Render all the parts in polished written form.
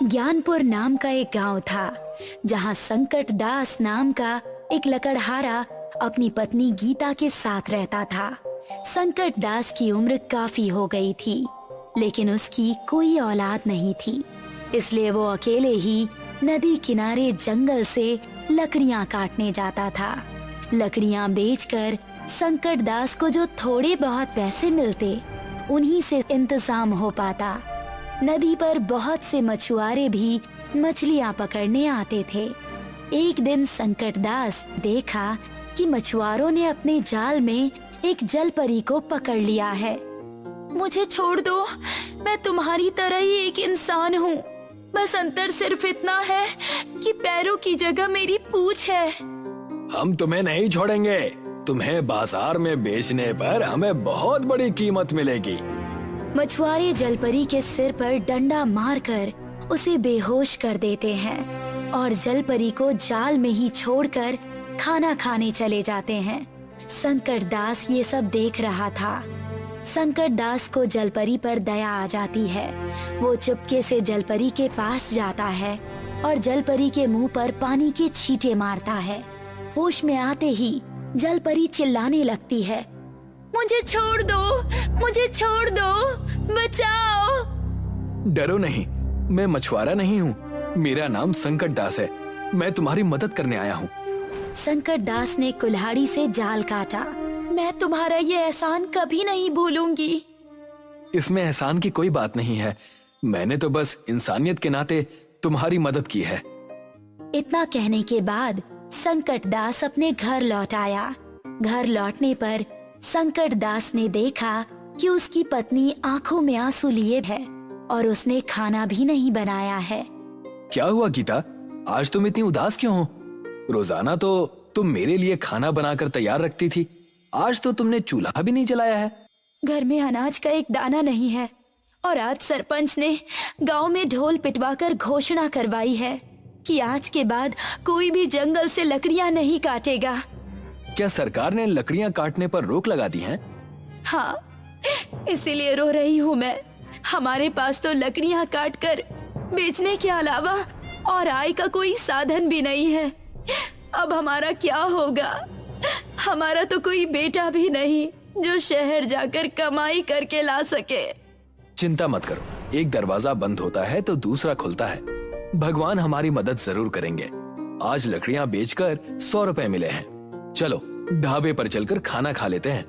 ज्ञानपुर नाम का एक गांव था जहां संकट दास नाम का एक लकड़हारा अपनी पत्नी गीता के साथ रहता था। संकट दास की उम्र काफी हो गई थी, लेकिन उसकी कोई औलाद नहीं थी, इसलिए वो अकेले ही नदी किनारे जंगल से लकड़ियां काटने जाता था। लकड़ियां बेचकर संकट दास को जो थोड़े बहुत पैसे मिलते, उन्हीं से इंतजाम हो पाता। नदी पर बहुत से मछुआरे भी मछलियां पकड़ने आते थे। एक दिन संकट दास देखा कि मछुआरों ने अपने जाल में एक जलपरी को पकड़ लिया है। मुझे छोड़ दो, मैं तुम्हारी तरह ही एक इंसान हूँ, बस अंतर सिर्फ इतना है कि पैरों की जगह मेरी पूंछ है। हम तुम्हें नहीं छोड़ेंगे, तुम्हें बाजार में बेचने पर हमें बहुत बड़ी कीमत मिलेगी। मछुआरे जलपरी के सिर पर डंडा मारकर उसे बेहोश कर देते हैं और जलपरी को जाल में ही छोड़कर खाना खाने चले जाते हैं। संकट दास ये सब देख रहा था। संकट दास को जलपरी पर दया आ जाती है। वो चुपके से जलपरी के पास जाता है और जलपरी के मुंह पर पानी के छींटे मारता है। होश में आते ही जलपरी चिल्लाने लगती है, मुझे छोड़ दो, मुझे छोड़ दो, बचाओ। डरो नहीं, मैं मछुआरा नहीं हूँ, मेरा नाम संकट दास है, मैं तुम्हारी मदद करने आया हूँ। संकट दास ने कुल्हाड़ी से जाल काटा। मैं तुम्हारा ये एहसान कभी नहीं भूलूंगी। इसमें एहसान की कोई बात नहीं है, मैंने तो बस इंसानियत के नाते तुम्हारी मदद की है। इतना कहने के बाद संकट दास अपने घर लौट आया। घर लौटने पर संकट दास ने देखा कि उसकी पत्नी आंखों में आंसू लिए है और उसने खाना भी नहीं बनाया है। क्या हुआ गीता, आज तुम इतनी उदास क्यों हो? रोजाना तो तुम मेरे लिए खाना बनाकर तैयार रखती थी, आज तो तुमने चूल्हा भी नहीं जलाया है। घर में अनाज का एक दाना नहीं है और आज सरपंच ने गांव में ढोल पिटवाकर घोषणा करवाई है कि आज के बाद कोई भी जंगल से लकड़ियां नहीं काटेगा। क्या सरकार ने लकड़ियां काटने पर रोक लगा दी है? हाँ, इसीलिए रो रही हूँ मैं। हमारे पास तो लकड़ियां काटकर बेचने के अलावा और आय का कोई साधन भी नहीं है। अब हमारा क्या होगा? हमारा तो कोई बेटा भी नहीं जो शहर जाकर कमाई करके ला सके। चिंता मत करो, एक दरवाजा बंद होता है तो दूसरा खुलता है। भगवान हमारी मदद जरूर करेंगे। आज लकड़ियां बेचकर 100 रुपए मिले हैं। चलो ढाबे पर चलकर खाना खा लेते हैं।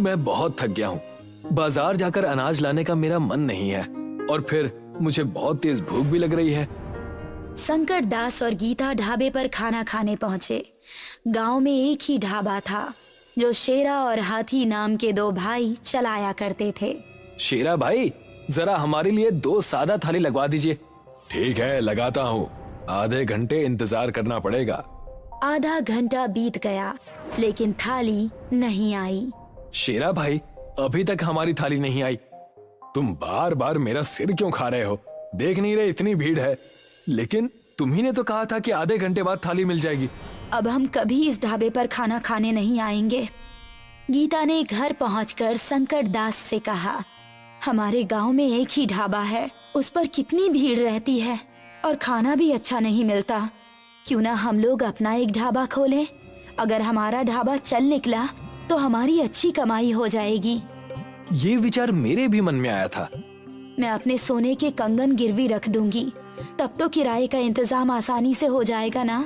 मैं बहुत थक गया हूँ, बाजार जाकर अनाज लाने का मेरा मन नहीं है और फिर मुझे बहुत तेज भूख भी लग रही है। संकट दास और गीता ढाबे पर खाना खाने पहुँचे। गांव में एक ही ढाबा था जो शेरा और हाथी नाम के 2 भाई चलाया करते थे। शेरा भाई, जरा हमारे लिए 2 सादा थाली लगवा दीजिए। ठीक है, लगाता हूँ, आधे घंटे इंतजार करना पड़ेगा। आधा घंटा बीत गया लेकिन थाली नहीं आई। शेरा भाई, अभी तक हमारी थाली नहीं आई। तुम बार बार मेरा सिर क्यों खा रहे हो? देख नहीं रहे इतनी भीड़ है? लेकिन तुम्ही ने तो कहा था कि आधे घंटे बाद थाली मिल जाएगी। अब हम कभी इस ढाबे पर खाना खाने नहीं आएंगे। गीता ने घर पहुंचकर संकट दास से कहा, हमारे गांव में एक ही ढाबा है, उस पर कितनी भीड़ रहती है और खाना भी अच्छा नहीं मिलता। क्यों ना हम लोग अपना एक ढाबा खोलें? अगर हमारा ढाबा चल निकला तो हमारी अच्छी कमाई हो जाएगी। ये विचार मेरे भी मन में आया था। मैं अपने सोने के कंगन गिरवी रख दूंगी, तब तो किराए का इंतजाम आसानी से हो जाएगा ना।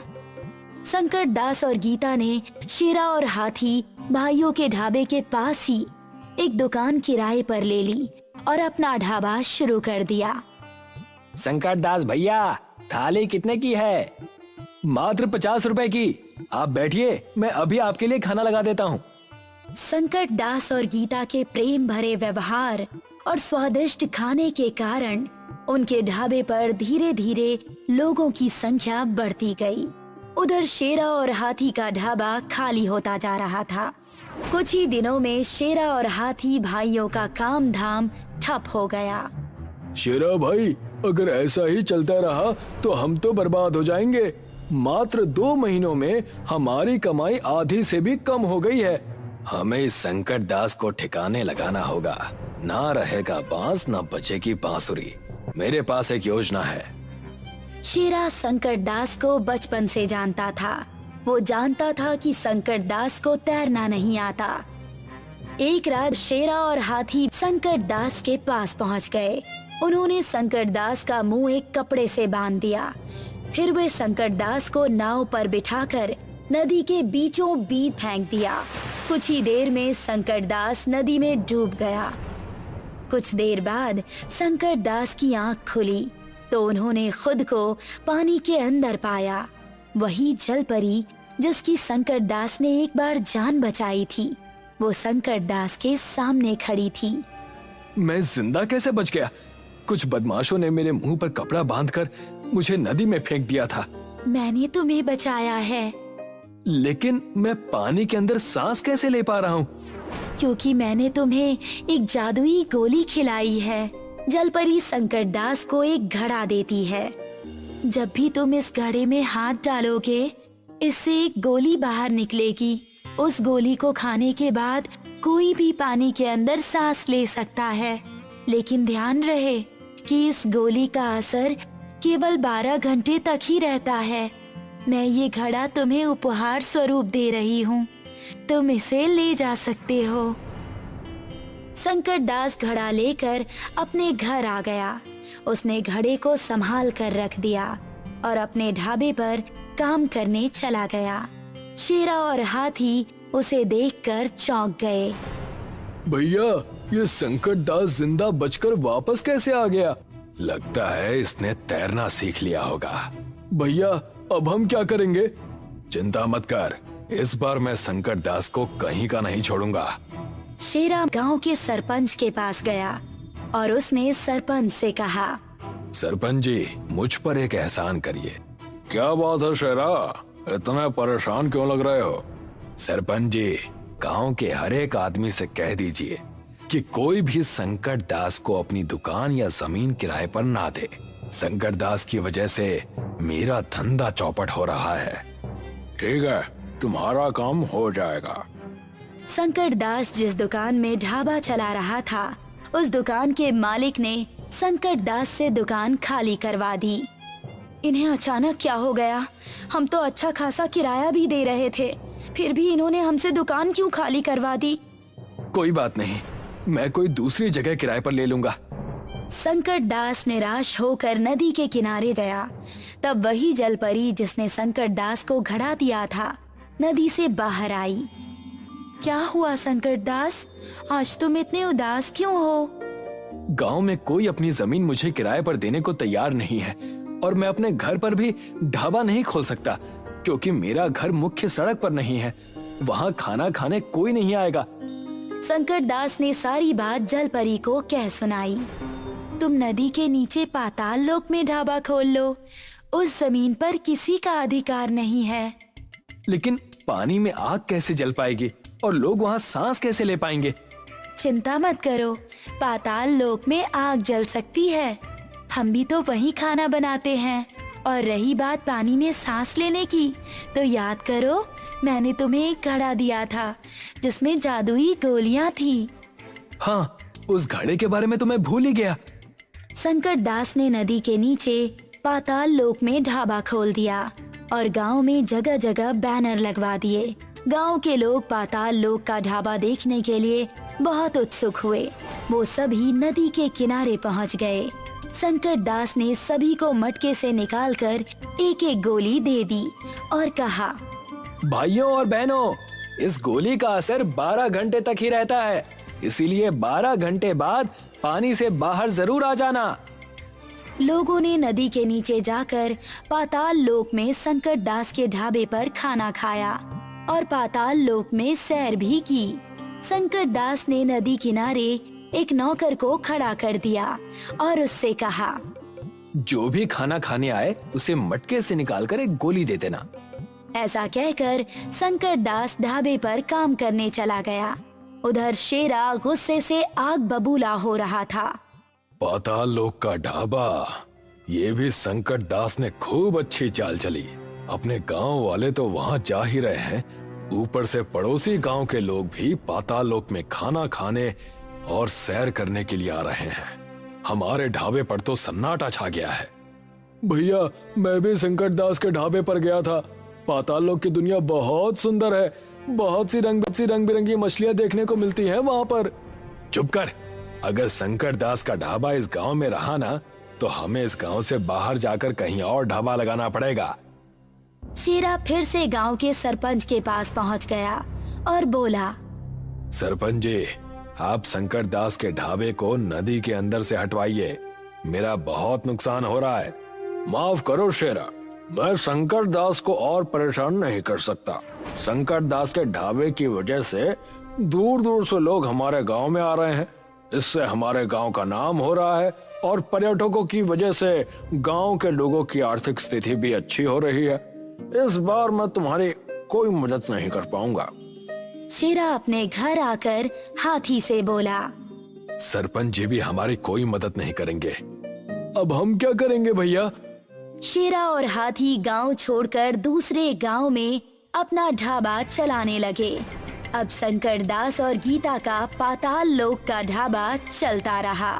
संकट दास और गीता ने शेरा और हाथी भाइयों के ढाबे के पास ही एक दुकान किराए पर ले ली और अपना ढाबा शुरू कर दिया। संकट दास भैया, थाली कितने की है? मात्र 50 रुपए की। आप बैठिए, मैं अभी आपके लिए खाना लगा देता हूँ। संकट दास और गीता के प्रेम भरे व्यवहार और स्वादिष्ट खाने के कारण उनके ढाबे पर धीरे धीरे लोगों की संख्या बढ़ती गई। उधर शेरा और हाथी का ढाबा खाली होता जा रहा था। कुछ ही दिनों में शेरा और हाथी भाइयों का काम धाम ठप हो गया। शेरा भाई, अगर ऐसा ही चलता रहा तो हम तो बर्बाद हो जाएंगे। मात्र 2 महीनों में हमारी कमाई आधी से भी कम हो गई है। हमें इस संकट दास को ठिकाने लगाना होगा। ना रहेगा बांस, ना बचेगी बांसुरी। मेरे पास एक योजना है। शेरा संकट दास को बचपन से जानता था। वो जानता था कि संकट दास को तैरना नहीं आता। एक रात शेरा और हाथी संकट दास के पास पहुंच गए। उन्होंने संकट दास का मुंह एक कपड़े से बांध दिया। फिर वे संकट दास को नाव पर बिठाकर नदी के बीचों बीच फेंक दिया। कुछ ही देर में संकट दास नदी में डूब गया। कुछ देर बाद संकट दास की आंख खुली तो उन्होंने खुद को पानी के अंदर पाया। वही जल परी जिसकी संकट दास ने एक बार जान बचाई थी, वो संकट दास के सामने खड़ी थी। मैं जिंदा कैसे बच गया? कुछ बदमाशों ने मेरे मुंह पर कपड़ा बांधकर मुझे नदी में फेंक दिया था। मैंने तुम्हें बचाया है। लेकिन मैं पानी के अंदर सांस कैसे ले पा रहा हूँ? क्योंकि मैंने तुम्हें एक जादुई गोली खिलाई है। जलपरी संकट दास को एक घड़ा देती है। जब भी तुम इस घड़े में हाथ डालोगे, इससे एक गोली बाहर निकलेगी। उस गोली को खाने के बाद कोई भी पानी के अंदर सांस ले सकता है। लेकिन ध्यान रहे कि इस गोली का असर केवल 12 घंटे तक ही रहता है। मैं ये घड़ा तुम्हें उपहार स्वरूप दे रही हूँ। तुम इसे ले जा सकते हो। संकट दास घड़ा लेकर अपने घर आ गया। उसने घड़े को संभाल कर रख दिया और अपने ढाबे पर काम करने चला गया। शेरा और हाथी उसे देखकर चौंक गए। भैया, ये संकट दास जिंदा बचकर वापस कैसे आ गया? लगता है इसने तैरना सीख लिया होगा। भैया, अब हम क्या करेंगे? चिंता मत कर, इस बार मैं संकट दास को कहीं का नहीं छोड़ूंगा। शेरा गांव के सरपंच के पास गया और उसने सरपंच से कहा, सरपंच जी, मुझ पर एक एहसान करिए। क्या बात है शेरा, इतना परेशान क्यों लग रहे हो? सरपंच जी, गांव के हर एक आदमी से कह दीजिए कि कोई भी संकट दास को अपनी दुकान या जमीन किराए पर ना दे। संकट दास की वजह से मेरा धंधा चौपट हो रहा है। ठीक है, तुम्हारा काम हो जाएगा। संकट दास जिस दुकान में ढाबा चला रहा था, उस दुकान के मालिक ने संकट दास से दुकान खाली करवा दी। इन्हें अचानक क्या हो गया? हम तो अच्छा खासा किराया भी दे रहे थे, फिर भी इन्होंने हमसे दुकान क्यों खाली करवा दी? कोई बात नहीं, मैं कोई दूसरी जगह किराए पर ले लूंगा। संकट दास निराश होकर नदी के किनारे गया। तब वही जलपरी जिसने संकट दास को घड़ा दिया था, नदी से बाहर आई। क्या हुआ संकट दास? आज तुम इतने उदास क्यों हो? गांव में कोई अपनी जमीन मुझे किराए पर देने को तैयार नहीं है और मैं अपने घर पर भी ढाबा नहीं खोल सकता क्योंकि मेरा घर मुख्य सड़क पर नहीं है। वहाँ खाना खाने कोई नहीं आएगा। संकट दास ने सारी बात जलपरी को कह सुनाई। तुम नदी के नीचे पाताल लोक में ढाबा खोल लो। उस जमीन पर किसी का अधिकार नहीं है। लेकिन पानी में आग कैसे जल पाएगी और लोग वहाँ सांस कैसे ले पाएंगे? चिंता मत करो, पाताल लोक में आग जल सकती है। हम भी तो वही खाना बनाते हैं। और रही बात पानी में सांस लेने की, तो याद करो मैंने तुम्हें एक घड़ा दिया था जिसमें जादुई गोलियां थी। हाँ, उस घड़े के बारे में तो मैं भूल ही गया। संकट दास ने नदी के नीचे पाताल लोक में ढाबा खोल दिया और गांव में जगह जगह बैनर लगवा दिए। गांव के लोग पाताल लोक का ढाबा देखने के लिए बहुत उत्सुक हुए। वो सभी नदी के किनारे पहुंच गए। संकट दास ने सभी को मटके से निकालकर एक एक गोली दे दी और कहा, भाइयों और बहनों, इस गोली का असर 12 घंटे तक ही रहता है, इसीलिए 12 घंटे बाद पानी से बाहर जरूर आ जाना। लोगों ने नदी के नीचे जाकर पाताल लोक में संकट दास के ढाबे पर खाना खाया और पाताल लोक में सैर भी की। संकट दास ने नदी किनारे एक नौकर को खड़ा कर दिया और उससे कहा, जो भी खाना खाने आए उसे मटके से निकालकर एक गोली दे देना। ऐसा कहकर संकट दास ढाबे पर काम करने चला गया। उधर शेरा गुस्से से आग बबूला हो रहा था। पाताल लोक का ढाबा, ये भी संकट दास ने खूब अच्छी चाल चली। अपने गांव वाले तो वहां जा ही रहे हैं, ऊपर से पड़ोसी गांव के लोग भी पाताल लोक में खाना खाने और सैर करने के लिए आ रहे हैं। हमारे ढाबे पर तो सन्नाटा छा गया है। भैया मैं भी संकट दास के ढाबे पर गया था। पाताल लोक की दुनिया बहुत सुंदर है। बहुत सी रंग बिरंगी मछलियां देखने को मिलती हैं वहाँ पर। चुप कर। अगर संकट दास का ढाबा इस गांव में रहा ना तो हमें इस गांव से बाहर जाकर कहीं और ढाबा लगाना पड़ेगा। शेरा फिर से गांव के सरपंच के पास पहुंच गया और बोला, सरपंच जी, आप संकट दास के ढाबे को नदी के अंदर से हटवाइए। मेरा बहुत नुकसान हो रहा है। माफ करो शेरा, मैं संकट दास को और परेशान नहीं कर सकता। संकट दास के ढाबे की वजह से दूर दूर से लोग हमारे गांव में आ रहे हैं। इससे हमारे गांव का नाम हो रहा है और पर्यटकों की वजह से गांव के लोगों की आर्थिक स्थिति भी अच्छी हो रही है। इस बार मैं तुम्हारी कोई मदद नहीं कर पाऊंगा। शेरा अपने घर आकर हाथी से बोला, सरपंच जी भी हमारी कोई मदद नहीं करेंगे। अब हम क्या करेंगे भैया? शेरा और हाथी गांव छोड़कर दूसरे गांव में अपना ढाबा चलाने लगे। अब संकट दास और गीता का पाताल लोक का ढाबा चलता रहा।